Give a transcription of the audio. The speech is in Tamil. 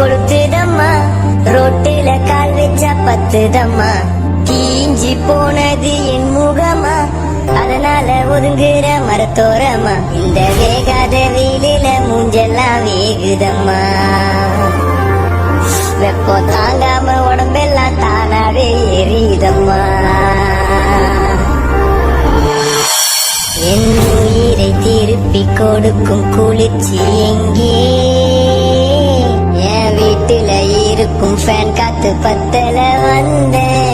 கொளுத்துதம்மா, ரோட்டில கால் வச்சா பத்துதம்மா, தீஞ்சி போனது என் முகமா, அதனால ஒதுங்குற மரத்தோரமா, இந்த வேகாத வெயிலில மூஞ்செல்லாம் வேகுதம்மா, வெப்பம் தாங்காம உடம்பெல்லாம் தானாவே எரியுதம்மா. என் உயிரை திருப்பி கொடுக்கும் குளிர்ச்சி எங்கே, என் வீட்டுல இருக்கும் ஃபேன் காத்து பத்தல வந்தேன்.